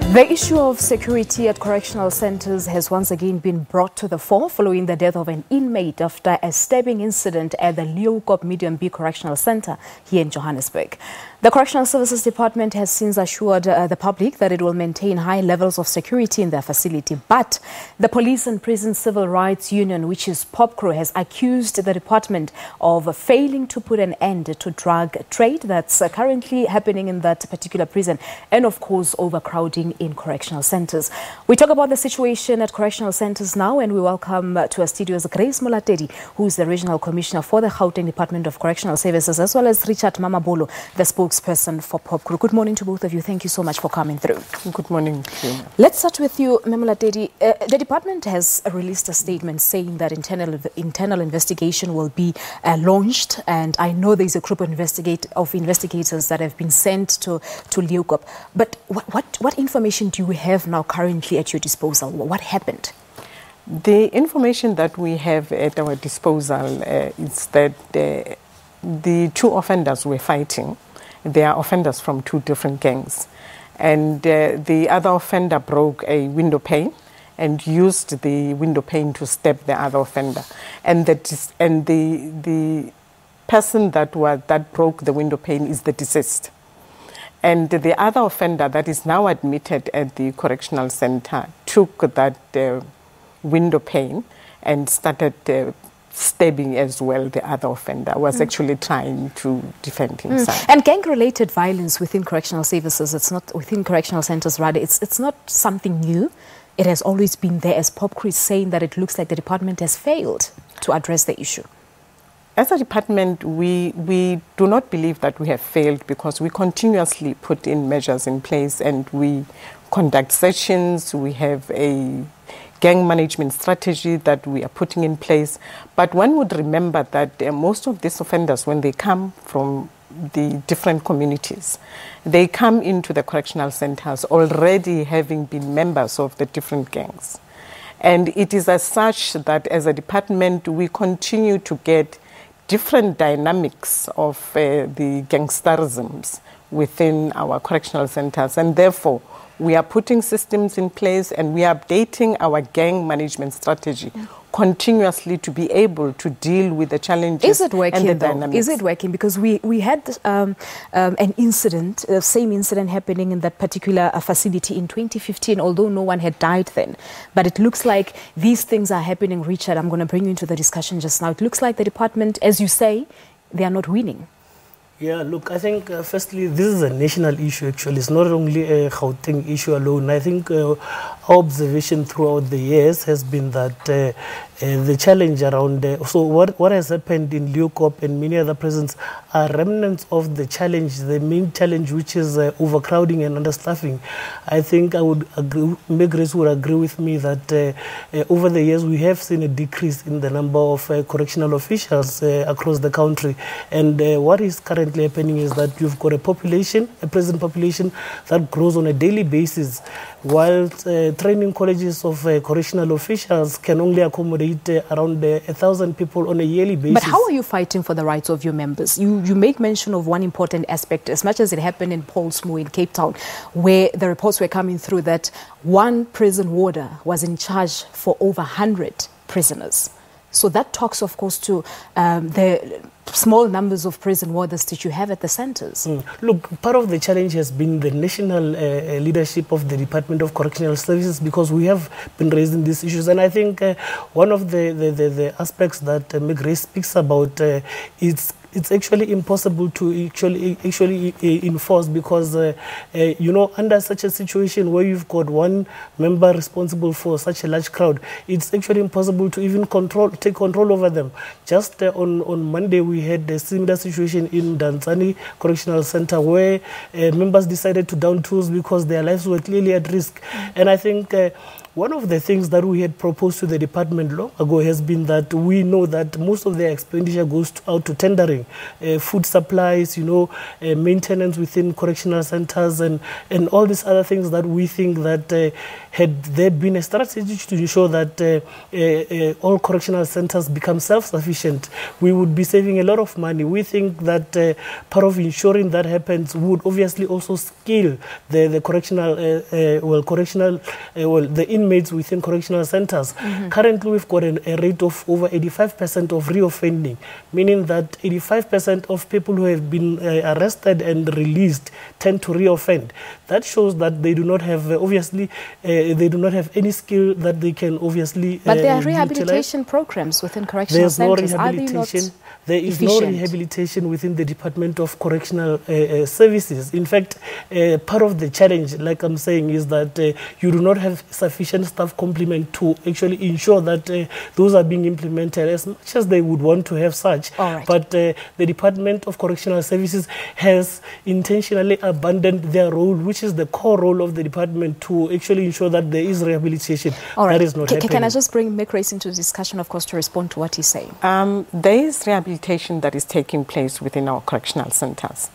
The issue of security at correctional centers has once again been brought to the fore following the death of an inmate after a stabbing incident at the Leeuwkop Medium B Correctional Center here in Johannesburg. The Correctional Services Department has since assured the public that it will maintain high levels of security in their facility. But the Police and Prison Civil Rights Union, which is POPCRU, has accused the department of failing to put an end to drug trade that's currently happening in that particular prison, and of course overcrowding in correctional centers. We talk about the situation at correctional centers now, and we welcome to our studios Grace Molatedi, who is the Regional Commissioner for the Gauteng Department of Correctional Services, as well as Richard Mamabolo, the spokesperson for POPCRU. Good morning to both of you. Thank you so much for coming through. Good morning. Let's start with you, Molatedi. The department has released a statement saying that internal investigation will be launched, and I know there's a group of investigators that have been sent to Leeuwkop. But what information do you have now currently at your disposal? What happened? The information that we have at our disposal is that the two offenders were fighting. They are offenders from two different gangs. And the other offender broke a window pane and used the window pane to stab the other offender. And the person that broke the window pane is the deceased. And the other offender that is now admitted at the correctional center took that window pane and started stabbing as well. The other offender was actually trying to defend himself. And gang-related violence within correctional services, it's not within correctional centers rather, it's not something new. It has always been there, as POPCRU is saying that it looks like the department has failed to address the issue. As a department, we do not believe that we have failed, because we continuously put in measures in place and we conduct sessions. We have a gang management strategy that we are putting in place. But one would remember that most of these offenders, when they come from the different communities, they come into the correctional centers already having been members of the different gangs. And it is as such that as a department, we continue to get different dynamics of the gangsterisms within our correctional centers, and therefore we are putting systems in place and we are updating our gang management strategy continuously to be able to deal with the challenges and the dynamics. Is it working? Because we had an incident, the same incident happening in that particular facility in 2015, although no one had died then. But it looks like these things are happening. Richard, I'm going to bring you into the discussion just now. It looks like the department, as you say, they are not winning. Yeah, look, I think firstly, this is a national issue actually. It's not only a Gauteng issue alone. I think our observation throughout the years has been that the challenge around, so what has happened in Leeuwkop and many other prisons are remnants of the challenge, the main challenge, which is overcrowding and understaffing. I think I would agree, Makris would agree with me that over the years we have seen a decrease in the number of correctional officials across the country. And what is currently happening is that you've got a prison population that grows on a daily basis, while training colleges of correctional officials can only accommodate around 1,000 people on a yearly basis. But how are you fighting for the rights of your members? You make mention of one important aspect, as much as it happened in Paulsmoor in Cape Town, where the reports were coming through that one prison warder was in charge for over 100 prisoners. So that talks, of course, to the small numbers of prison warders that you have at the centers. Look, part of the challenge has been the national leadership of the Department of Correctional Services, because we have been raising these issues. And I think one of the aspects that Makris speaks about it's actually impossible to actually enforce, because you know, under such a situation where you've got one member responsible for such a large crowd, it's actually impossible to even take control over them. Just on Monday we had a similar situation in Danzani Correctional Center, where members decided to down tools because their lives were clearly at risk. And I think one of the things that we had proposed to the department long ago has been that we know that most of their expenditure goes out to tendering, food supplies, maintenance within correctional centers and all these other things that we think that had there been a strategy to ensure that all correctional centers become self-sufficient, we would be saving a lot of money. We think that part of ensuring that happens would obviously also scale the correctional, the inmates within correctional centers. Currently, we've got a rate of over 85% of reoffending, meaning that 85% of people who have been arrested and released tend to reoffend. That shows that they do not have, obviously, they do not have any skill that they can obviously But there are rehabilitation programs within correctional centers. There is no rehabilitation within the Department of Correctional Services. In fact, part of the challenge, like I'm saying, is that you do not have sufficient staff complement to actually ensure that those are being implemented as much as they would want to have such. But the Department of Correctional Services has intentionally abandoned their role, which is the core role of the department, to actually ensure that there is rehabilitation. That is not happening. Can I just bring Makris into discussion, of course, to respond to what he's saying? There is rehabilitation that is taking place within our correctional centers.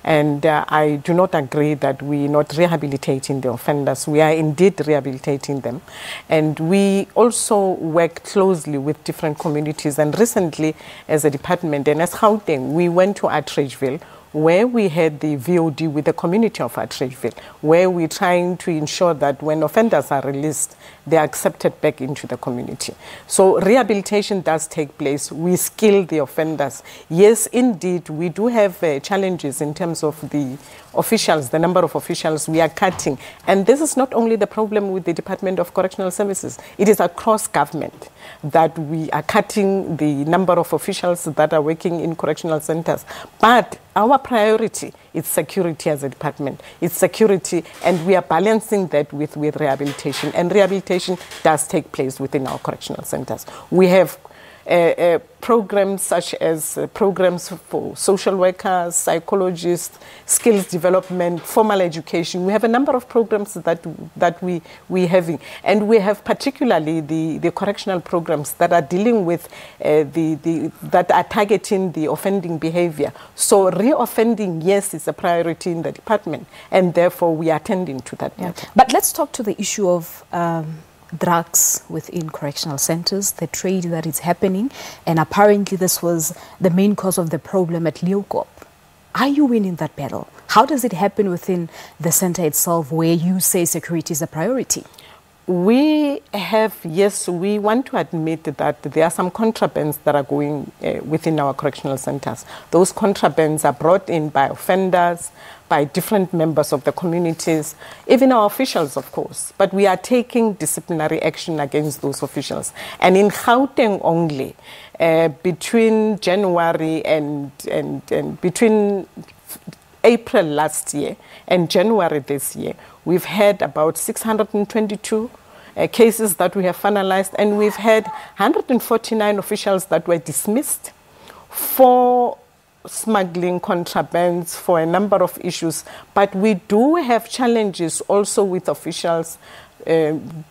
And I do not agree that we're not rehabilitating the offenders. We are indeed rehabilitating them. And we also work closely with different communities. And recently, as a department and as Gauteng, we went to Atteridgeville, where we had the VOD with the community of Atteridgeville, where we're trying to ensure that when offenders are released, they are accepted back into the community. So rehabilitation does take place. We skill the offenders. Yes, indeed, we do have challenges in terms of the officials, the number of officials we are cutting. And this is not only the problem with the Department of Correctional Services, it is across government that we are cutting the number of officials that are working in correctional centers. But our priority is security as a department. It's security, and we are balancing that with rehabilitation. And rehabilitation does take place within our correctional centers. We have programs such as programs for social workers, psychologists, skills development, formal education. We have a number of programs that we're having. And we have particularly the correctional programs that are dealing with that are targeting the offending behavior. So reoffending, yes, is a priority in the department, and therefore we are attending to that matter. But let's talk to the issue of drugs within correctional centers, the trade that is happening, and apparently this was the main cause of the problem at Leeuwkop. Are you winning that battle? How does it happen within the center itself, where you say security is a priority? We have, yes, we want to admit that there are some contrabands that are going within our correctional centers. Those contrabands are brought in by offenders, by different members of the communities, even our officials, of course. But we are taking disciplinary action against those officials. And in Gauteng only, between January and between April last year and January this year, we've had about 622 cases that we have finalized, and we've had 149 officials that were dismissed for smuggling, contrabands, for a number of issues. But we do have challenges also with officials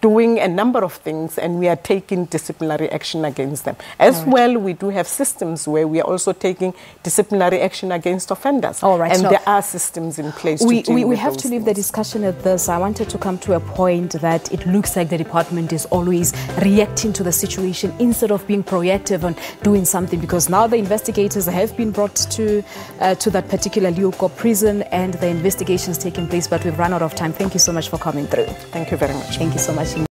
doing a number of things, and we are taking disciplinary action against them. As well, we do have systems where we are also taking disciplinary action against offenders. And there are systems in place to deal with we have those to leave things. the discussion at this. I wanted to come to a point that it looks like the department is always reacting to the situation instead of being proactive and doing something, because now the investigators have been brought to that particular Leeuwkop prison and the investigation is taking place, but we've run out of time. Thank you so much for coming through. Thank you very much. Thank you so much.